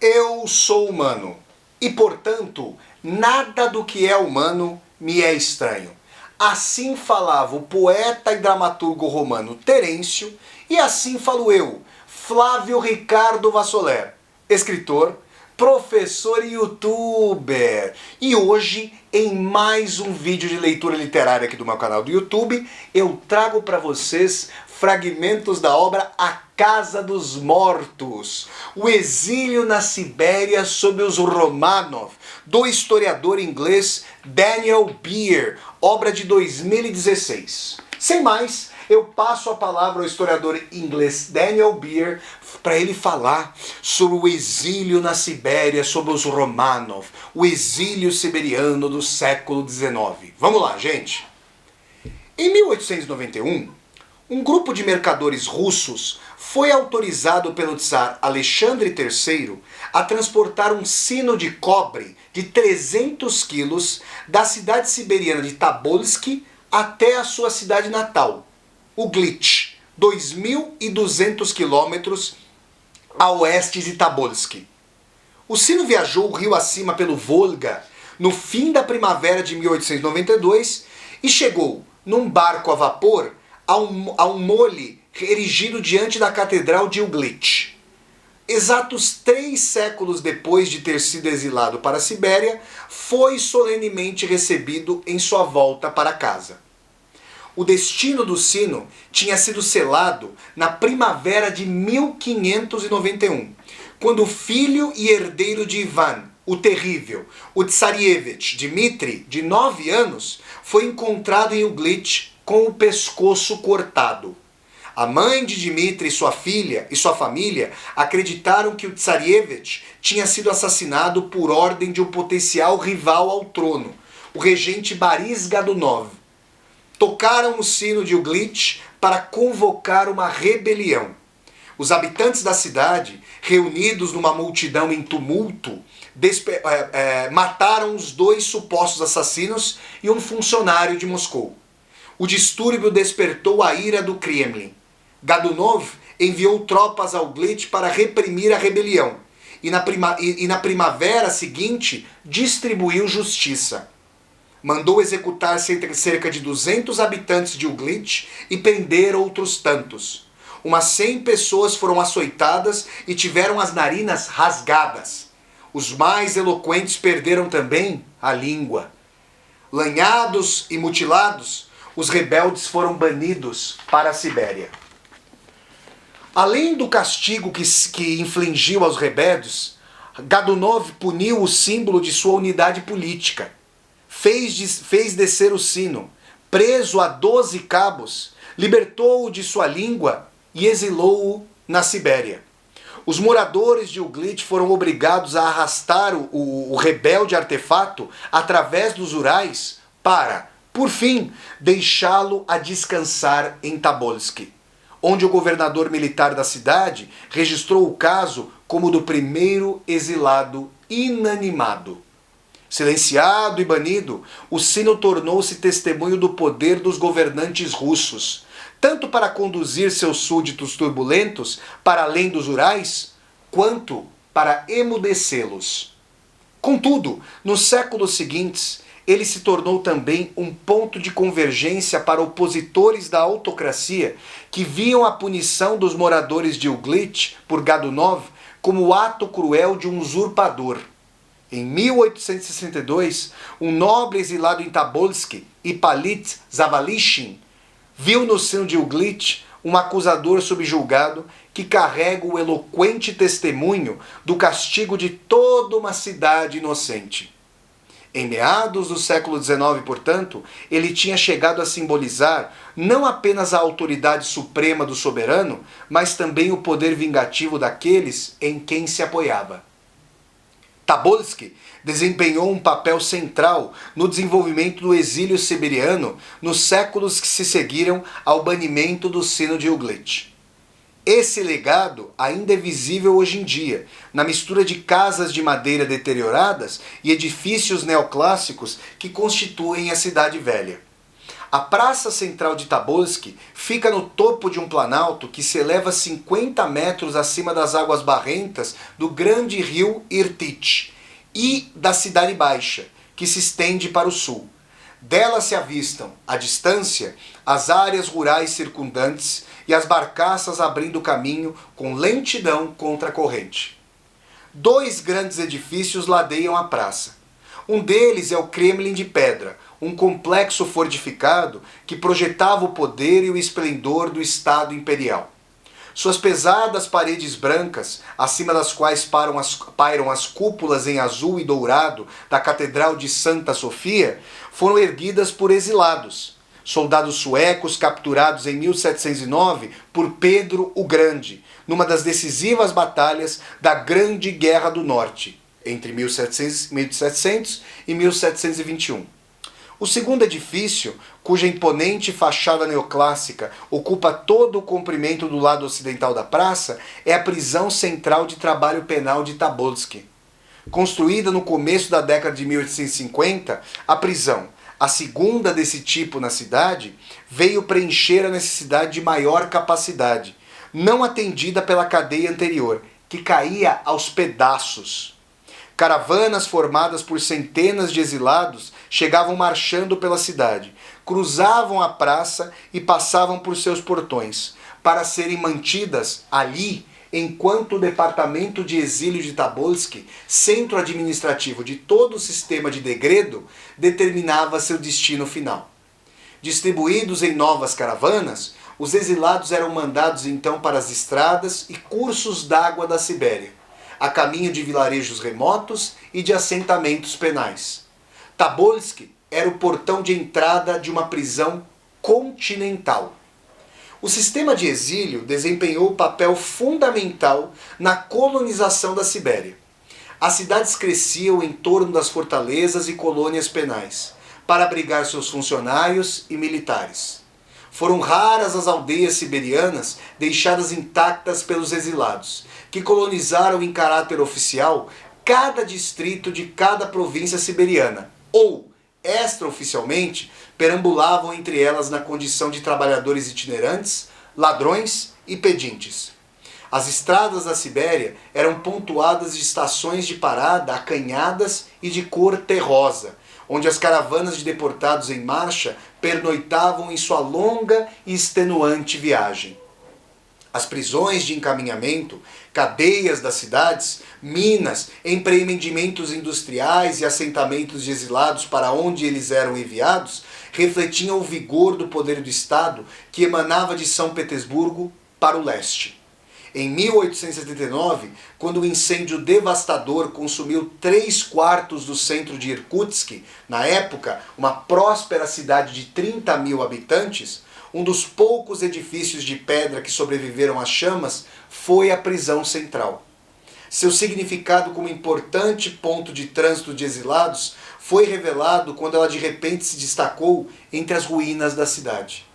Eu sou humano e, portanto, nada do que é humano me é estranho. Assim falava o poeta e dramaturgo romano Terêncio, e assim falo eu, Flávio Ricardo Vassoler, escritor, professor e youtuber. E hoje, em mais um vídeo de leitura literária aqui do meu canal do YouTube, eu trago para vocês fragmentos da obra A Casa dos Mortos, o exílio na Sibéria sob os Romanov, do historiador inglês Daniel Beer, obra de 2016. Sem mais, eu passo a palavra ao historiador inglês Daniel Beer para ele falar sobre o exílio na Sibéria sob os Romanov, o exílio siberiano do século XIX. Vamos lá, gente! Em 1891, um grupo de mercadores russos foi autorizado pelo czar Alexandre III a transportar um sino de cobre de 300 quilos da cidade siberiana de Tobolsk até a sua cidade natal, Uglitch, 2.200 quilômetros a oeste de Tobolsk. O sino viajou o rio acima pelo Volga no fim da primavera de 1892 e chegou num barco a vapor a um mole erigido diante da Catedral de Uglitch. Exatos 3 séculos depois de ter sido exilado para a Sibéria, foi solenemente recebido em sua volta para casa. O destino do sino tinha sido selado na primavera de 1591, quando o filho e herdeiro de Ivan, o Terrível, o Tsarievich Dmitri, de 9 anos, foi encontrado em Uglitch com o pescoço cortado. A mãe de Dmitri e sua filha e sua família acreditaram que o Tsarievich tinha sido assassinado por ordem de um potencial rival ao trono, o regente Boris Godunov. Tocaram o sino de Uglitch para convocar uma rebelião. Os habitantes da cidade, reunidos numa multidão em tumulto, mataram os 2 supostos assassinos e um funcionário de Moscou. O distúrbio despertou a ira do Kremlin. Godunov enviou tropas a Uglitch para reprimir a rebelião e na primavera seguinte distribuiu justiça. Mandou executar cerca de 200 habitantes de Uglitch e prender outros tantos. Umas 100 pessoas foram açoitadas e tiveram as narinas rasgadas. Os mais eloquentes perderam também a língua. Lanhados e mutilados, os rebeldes foram banidos para a Sibéria. Além do castigo que infligiu aos rebeldes, Godunov puniu o símbolo de sua unidade política. Fez descer o sino, preso a 12 cabos, libertou-o de sua língua e exilou-o na Sibéria. Os moradores de Uglitch foram obrigados a arrastar o rebelde artefato através dos Urais para, por fim, deixá-lo a descansar em Tobolsk, onde o governador militar da cidade registrou o caso como do primeiro exilado inanimado. Silenciado e banido, o sino tornou-se testemunho do poder dos governantes russos, tanto para conduzir seus súditos turbulentos para além dos Urais, quanto para emudecê-los. Contudo, nos séculos seguintes, ele se tornou também um ponto de convergência para opositores da autocracia que viam a punição dos moradores de Uglitch por Godunov como o ato cruel de um usurpador. Em 1862, um nobre exilado em Tobolsk, Ippolit Zavalishin, viu no sino de Uglitch um acusador subjulgado que carrega o eloquente testemunho do castigo de toda uma cidade inocente. Em meados do século XIX, portanto, ele tinha chegado a simbolizar não apenas a autoridade suprema do soberano, mas também o poder vingativo daqueles em quem se apoiava. Tobolsk desempenhou um papel central no desenvolvimento do exílio siberiano nos séculos que se seguiram ao banimento do sino de Uglitch. Esse legado ainda é visível hoje em dia, na mistura de casas de madeira deterioradas e edifícios neoclássicos que constituem a Cidade Velha. A praça central de Tobolsk fica no topo de um planalto que se eleva 50 metros acima das águas barrentas do grande rio Irtych e da Cidade Baixa, que se estende para o sul. Dela se avistam, à distância, as áreas rurais circundantes e as barcaças abrindo caminho com lentidão contra a corrente. 2 grandes edifícios ladeiam a praça. Um deles é o Kremlin de pedra, um complexo fortificado que projetava o poder e o esplendor do Estado imperial. Suas pesadas paredes brancas, acima das quais pairam as cúpulas em azul e dourado da Catedral de Santa Sofia, foram erguidas por exilados, soldados suecos capturados em 1709 por Pedro o Grande, numa das decisivas batalhas da Grande Guerra do Norte, entre 1700 e 1721. O segundo edifício, cuja imponente fachada neoclássica ocupa todo o comprimento do lado ocidental da praça, é a Prisão Central de Trabalho Penal de Tobolsk. Construída no começo da década de 1850, a prisão, a segunda desse tipo na cidade, veio preencher a necessidade de maior capacidade, não atendida pela cadeia anterior, que caía aos pedaços. Caravanas formadas por centenas de exilados chegavam marchando pela cidade, cruzavam a praça e passavam por seus portões, para serem mantidas ali enquanto o departamento de exílio de Tobolsk, centro administrativo de todo o sistema de degredo, determinava seu destino final. Distribuídos em novas caravanas, os exilados eram mandados então para as estradas e cursos d'água da Sibéria, a caminho de vilarejos remotos e de assentamentos penais. Tobolsk era o portão de entrada de uma prisão continental. O sistema de exílio desempenhou papel fundamental na colonização da Sibéria. As cidades cresciam em torno das fortalezas e colônias penais, para abrigar seus funcionários e militares. Foram raras as aldeias siberianas deixadas intactas pelos exilados, que colonizaram em caráter oficial cada distrito de cada província siberiana, ou, extraoficialmente, perambulavam entre elas na condição de trabalhadores itinerantes, ladrões e pedintes. As estradas da Sibéria eram pontuadas de estações de parada acanhadas e de cor terrosa, onde as caravanas de deportados em marcha pernoitavam em sua longa e extenuante viagem. As prisões de encaminhamento, cadeias das cidades, minas, empreendimentos industriais e assentamentos de exilados para onde eles eram enviados, refletiam o vigor do poder do Estado que emanava de São Petersburgo para o leste. Em 1879, quando o incêndio devastador consumiu 3/4 do centro de Irkutsk, na época uma próspera cidade de 30 mil habitantes, um dos poucos edifícios de pedra que sobreviveram às chamas foi a prisão central. Seu significado como importante ponto de trânsito de exilados foi revelado quando ela de repente se destacou entre as ruínas da cidade.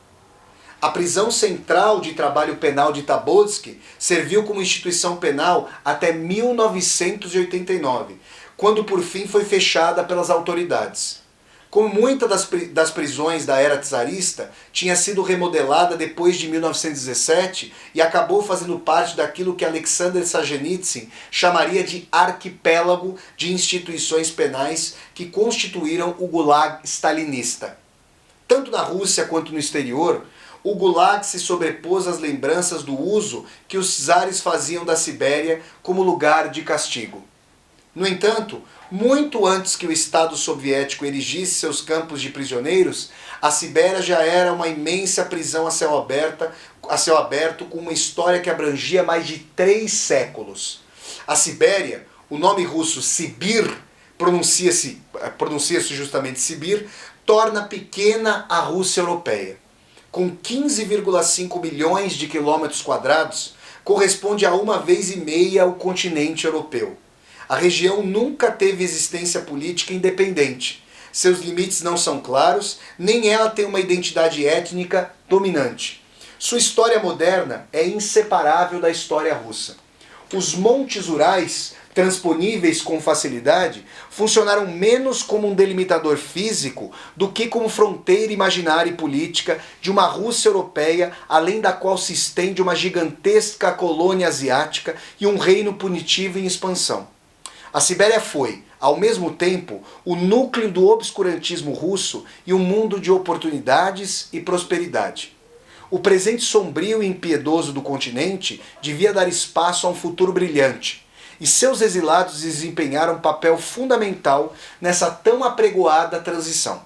A prisão central de trabalho penal de Tobolsk serviu como instituição penal até 1989, quando por fim foi fechada pelas autoridades. Como muitas das prisões da era czarista, tinha sido remodelada depois de 1917 e acabou fazendo parte daquilo que Alexander Solzhenitsyn chamaria de arquipélago de instituições penais que constituíram o Gulag stalinista. Tanto na Rússia quanto no exterior, o Gulag se sobrepôs às lembranças do uso que os czares faziam da Sibéria como lugar de castigo. No entanto, muito antes que o Estado soviético erigisse seus campos de prisioneiros, a Sibéria já era uma imensa prisão a céu aberto com uma história que abrangia mais de 3 séculos. A Sibéria, o nome russo Sibir, pronuncia-se justamente Sibir, torna pequena a Rússia europeia. Com 15,5 milhões de quilômetros quadrados, corresponde a 1,5 vezes o continente europeu. A região nunca teve existência política independente. Seus limites não são claros, nem ela tem uma identidade étnica dominante. Sua história moderna é inseparável da história russa. os montes Urais, transponíveis com facilidade, funcionaram menos como um delimitador físico do que como fronteira imaginária e política de uma Rússia europeia, além da qual se estende uma gigantesca colônia asiática e um reino punitivo em expansão. A Sibéria foi, ao mesmo tempo, o núcleo do obscurantismo russo e um mundo de oportunidades e prosperidade. O presente sombrio e impiedoso do continente devia dar espaço a um futuro brilhante, e seus exilados desempenharam um papel fundamental nessa tão apregoada transição.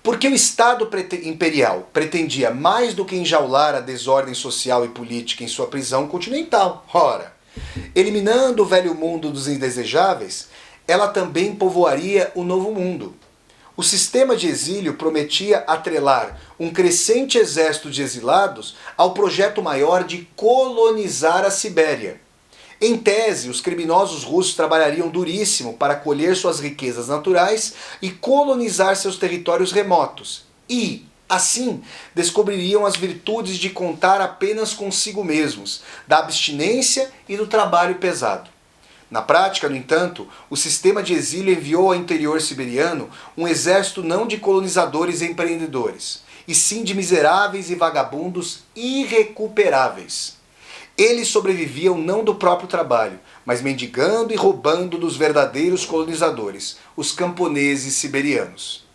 Porque o Estado imperial pretendia mais do que enjaular a desordem social e política em sua prisão continental. Ora, eliminando o velho mundo dos indesejáveis, ela também povoaria o novo mundo. O sistema de exílio prometia atrelar um crescente exército de exilados ao projeto maior de colonizar a Sibéria. Em tese, os criminosos russos trabalhariam duríssimo para colher suas riquezas naturais e colonizar seus territórios remotos. E, assim, descobririam as virtudes de contar apenas consigo mesmos, da abstinência e do trabalho pesado. Na prática, no entanto, o sistema de exílio enviou ao interior siberiano um exército não de colonizadores e empreendedores, e sim de miseráveis e vagabundos irrecuperáveis. Eles sobreviviam não do próprio trabalho, mas mendigando e roubando dos verdadeiros colonizadores, os camponeses siberianos.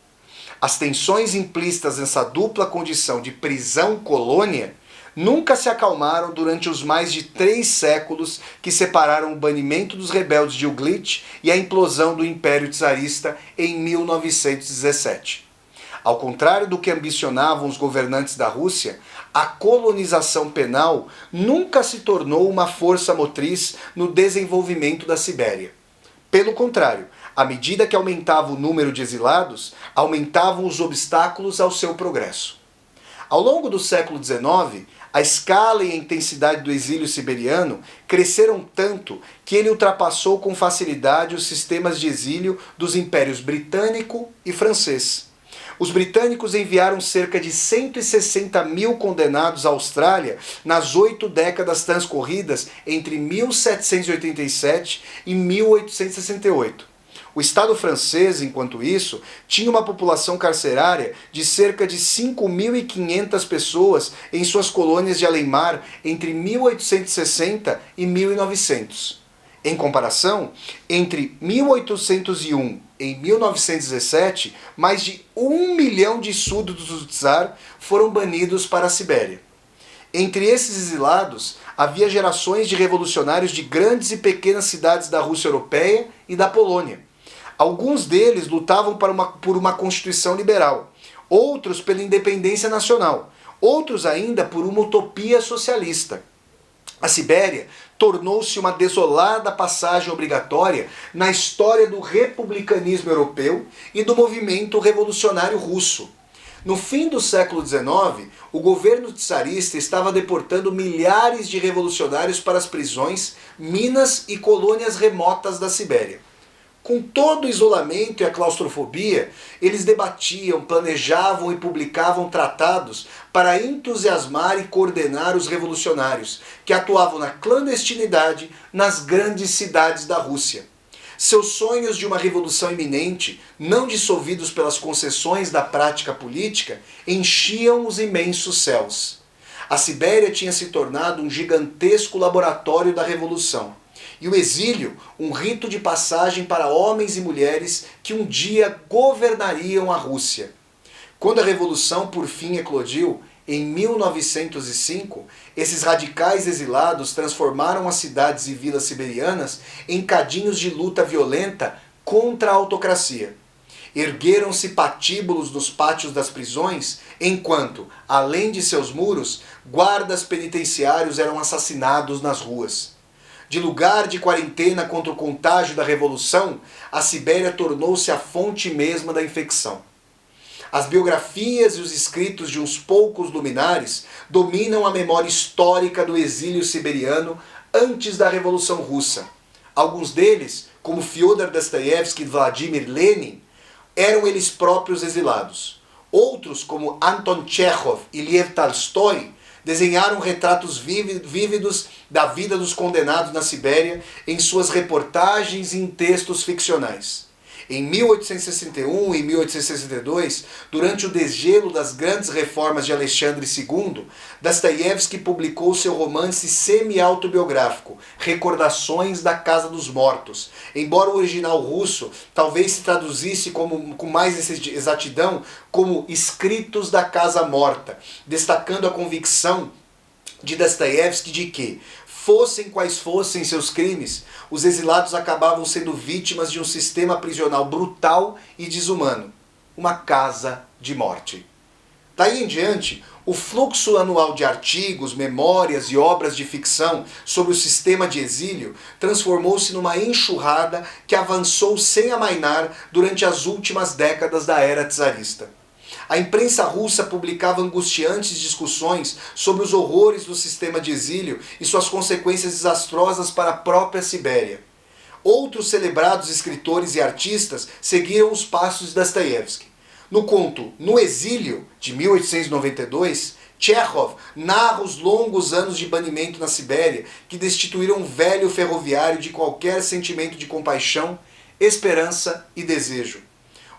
As tensões implícitas nessa dupla condição de prisão-colônia nunca se acalmaram durante os mais de 3 séculos que separaram o banimento dos rebeldes de Uglitch e a implosão do Império Czarista em 1917. Ao contrário do que ambicionavam os governantes da Rússia, a colonização penal nunca se tornou uma força motriz no desenvolvimento da Sibéria. Pelo contrário, à medida que aumentava o número de exilados, aumentavam os obstáculos ao seu progresso. Ao longo do século XIX, a escala e a intensidade do exílio siberiano cresceram tanto que ele ultrapassou com facilidade os sistemas de exílio dos impérios britânico e francês. Os britânicos enviaram cerca de 160 mil condenados à Austrália nas 8 décadas transcorridas entre 1787 e 1868. O Estado francês, enquanto isso, tinha uma população carcerária de cerca de 5.500 pessoas em suas colônias de além-mar entre 1860 e 1900. Em comparação, entre 1801 e 1917, mais de 1 milhão de súditos do Tsar foram banidos para a Sibéria. Entre esses exilados, havia gerações de revolucionários de grandes e pequenas cidades da Rússia europeia e da Polônia. Alguns deles lutavam por uma constituição liberal, outros pela independência nacional, outros ainda por uma utopia socialista. A Sibéria tornou-se uma desolada passagem obrigatória na história do republicanismo europeu e do movimento revolucionário russo. No fim do século XIX, o governo czarista estava deportando milhares de revolucionários para as prisões, minas e colônias remotas da Sibéria. Com todo o isolamento e a claustrofobia, eles debatiam, planejavam e publicavam tratados para entusiasmar e coordenar os revolucionários, que atuavam na clandestinidade nas grandes cidades da Rússia. Seus sonhos de uma revolução iminente, não dissolvidos pelas concessões da prática política, enchiam os imensos céus. A Sibéria tinha se tornado um gigantesco laboratório da revolução. E o exílio, um rito de passagem para homens e mulheres que um dia governariam a Rússia. Quando a Revolução por fim eclodiu, em 1905, esses radicais exilados transformaram as cidades e vilas siberianas em cadinhos de luta violenta contra a autocracia. Ergueram-se patíbulos nos pátios das prisões, enquanto, além de seus muros, guardas penitenciários eram assassinados nas ruas. De lugar de quarentena contra o contágio da Revolução, a Sibéria tornou-se a fonte mesma da infecção. As biografias e os escritos de uns poucos luminares dominam a memória histórica do exílio siberiano antes da Revolução Russa. Alguns deles, como Fyodor Dostoiévski e Vladimir Lenin, eram eles próprios exilados. Outros, como Anton Chekhov e Lev Tolstói, Desenharam retratos vívidos da vida dos condenados na Sibéria em suas reportagens e em textos ficcionais. Em 1861 e 1862, durante o degelo das grandes reformas de Alexandre II, Dostoiévski publicou seu romance semi-autobiográfico, Recordações da Casa dos Mortos. Embora o original russo talvez se traduzisse com mais exatidão como Escritos da Casa Morta, destacando a convicção de Dostoiévski de que, fossem quais fossem seus crimes, os exilados acabavam sendo vítimas de um sistema prisional brutal e desumano, uma casa de morte. Daí em diante, o fluxo anual de artigos, memórias e obras de ficção sobre o sistema de exílio transformou-se numa enxurrada que avançou sem amainar durante as últimas décadas da era czarista. A imprensa russa publicava angustiantes discussões sobre os horrores do sistema de exílio e suas consequências desastrosas para a própria Sibéria. Outros celebrados escritores e artistas seguiram os passos de Dostoiévski. No conto No Exílio, de 1892, Tchekhov narra os longos anos de banimento na Sibéria que destituíram o velho ferroviário de qualquer sentimento de compaixão, esperança e desejo.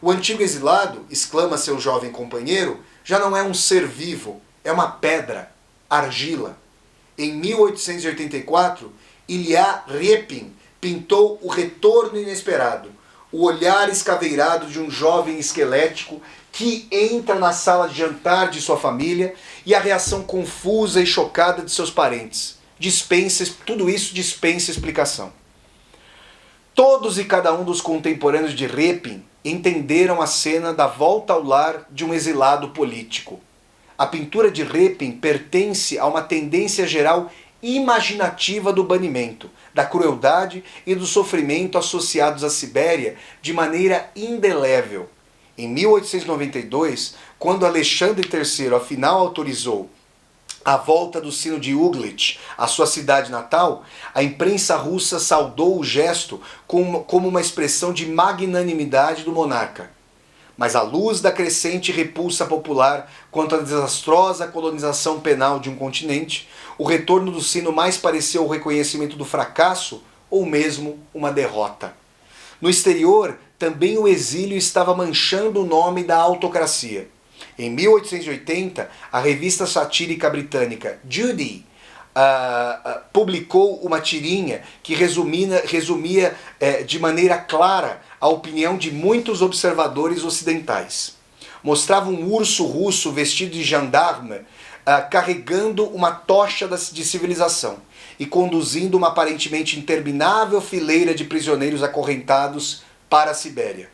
O antigo exilado, exclama seu jovem companheiro, já não é um ser vivo, é uma pedra, argila. Em 1884, Ilya Repin pintou O Retorno Inesperado, o olhar escaveirado de um jovem esquelético que entra na sala de jantar de sua família e a reação confusa e chocada de seus parentes. Tudo isso dispensa explicação. Todos e cada um dos contemporâneos de Repin entenderam a cena da volta ao lar de um exilado político. A pintura de Repin pertence a uma tendência geral imaginativa do banimento, da crueldade e do sofrimento associados à Sibéria de maneira indelével. Em 1892, quando Alexandre III afinal autorizou a volta do sino de Uglitch à sua cidade natal, a imprensa russa saudou o gesto como uma expressão de magnanimidade do monarca. Mas à luz da crescente repulsa popular quanto à desastrosa colonização penal de um continente, o retorno do sino mais pareceu o reconhecimento do fracasso ou mesmo uma derrota. No exterior, também o exílio estava manchando o nome da autocracia. Em 1880, a revista satírica britânica Judy publicou uma tirinha que resumia de maneira clara a opinião de muitos observadores ocidentais. Mostrava um urso russo vestido de gendarme carregando uma tocha de civilização e conduzindo uma aparentemente interminável fileira de prisioneiros acorrentados para a Sibéria.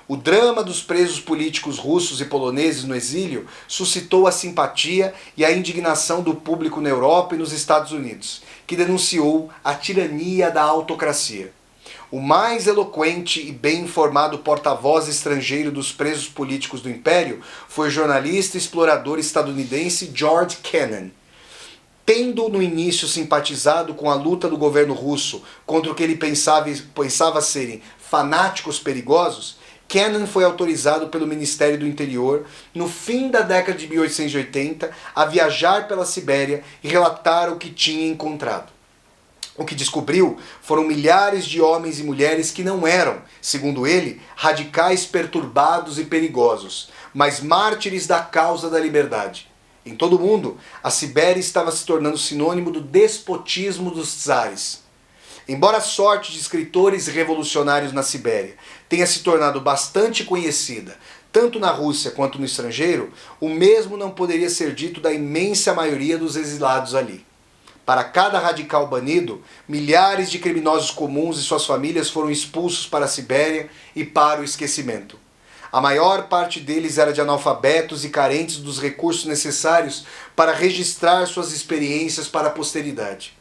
O drama dos presos políticos russos e poloneses no exílio suscitou a simpatia e a indignação do público na Europa e nos Estados Unidos, que denunciou a tirania da autocracia. O mais eloquente e bem informado porta-voz estrangeiro dos presos políticos do Império foi o jornalista e explorador estadunidense George Kennan. Tendo no início simpatizado com a luta do governo russo contra o que ele pensava serem fanáticos perigosos, Kennan foi autorizado pelo Ministério do Interior, no fim da década de 1880, a viajar pela Sibéria e relatar o que tinha encontrado. O que descobriu foram milhares de homens e mulheres que não eram, segundo ele, radicais perturbados e perigosos, mas mártires da causa da liberdade. Em todo o mundo, a Sibéria estava se tornando sinônimo do despotismo dos czares. Embora a sorte de escritores revolucionários na Sibéria tenha se tornado bastante conhecida, tanto na Rússia quanto no estrangeiro, o mesmo não poderia ser dito da imensa maioria dos exilados ali. Para cada radical banido, milhares de criminosos comuns e suas famílias foram expulsos para a Sibéria e para o esquecimento. A maior parte deles era de analfabetos e carentes dos recursos necessários para registrar suas experiências para a posteridade.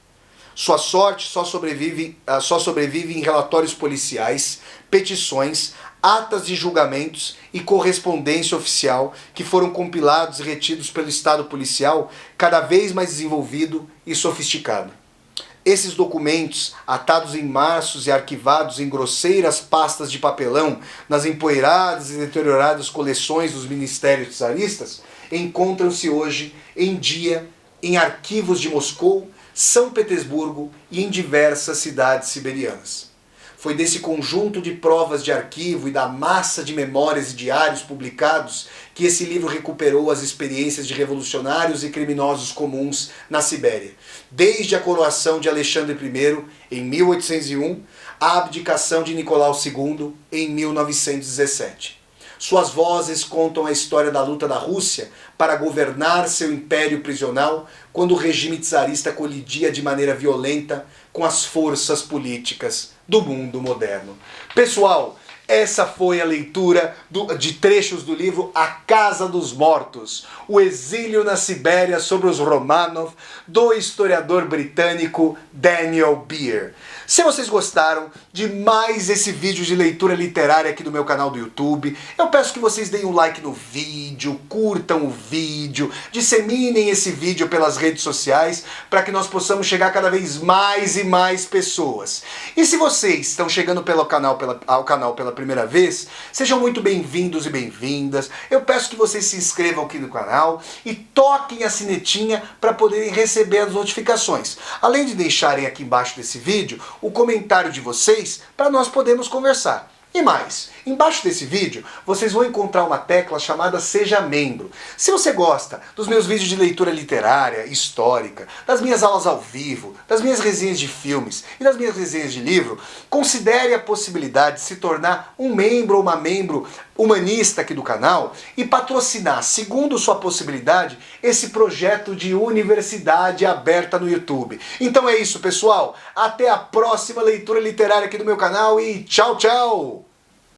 Sua sorte só sobrevive em relatórios policiais, petições, atas de julgamentos e correspondência oficial que foram compilados e retidos pelo Estado policial cada vez mais desenvolvido e sofisticado. Esses documentos, atados em maços e arquivados em grosseiras pastas de papelão nas empoeiradas e deterioradas coleções dos ministérios czaristas, encontram-se hoje em dia em arquivos de Moscou, São Petersburgo e em diversas cidades siberianas. Foi desse conjunto de provas de arquivo e da massa de memórias e diários publicados que esse livro recuperou as experiências de revolucionários e criminosos comuns na Sibéria, desde a coroação de Alexandre I em 1801, a abdicação de Nicolau II em 1917. Suas vozes contam a história da luta da Rússia para governar seu império prisional quando o regime czarista colidia de maneira violenta com as forças políticas do mundo moderno. Pessoal, essa foi a leitura de trechos do livro A Casa dos Mortos, o exílio na Sibéria sobre os Romanov, do historiador britânico Daniel Beer. Se vocês gostaram de mais esse vídeo de leitura literária aqui do meu canal do YouTube, eu peço que vocês deem um like no vídeo, curtam o vídeo, disseminem esse vídeo pelas redes sociais para que nós possamos chegar cada vez mais e mais pessoas. E se vocês estão chegando ao canal pela primeira vez, sejam muito bem-vindos e bem-vindas. Eu peço que vocês se inscrevam aqui no canal e toquem a sinetinha para poderem receber as notificações. Além de deixarem aqui embaixo desse vídeo o comentário de vocês para nós podermos conversar. E mais, embaixo desse vídeo vocês vão encontrar uma tecla chamada Seja Membro. Se você gosta dos meus vídeos de leitura literária, histórica, das minhas aulas ao vivo, das minhas resenhas de filmes e das minhas resenhas de livro, considere a possibilidade de se tornar um membro ou uma membro humanista aqui do canal e patrocinar, segundo sua possibilidade, esse projeto de universidade aberta no YouTube. Então é isso, pessoal. Até a próxima leitura literária aqui do meu canal e tchau, tchau!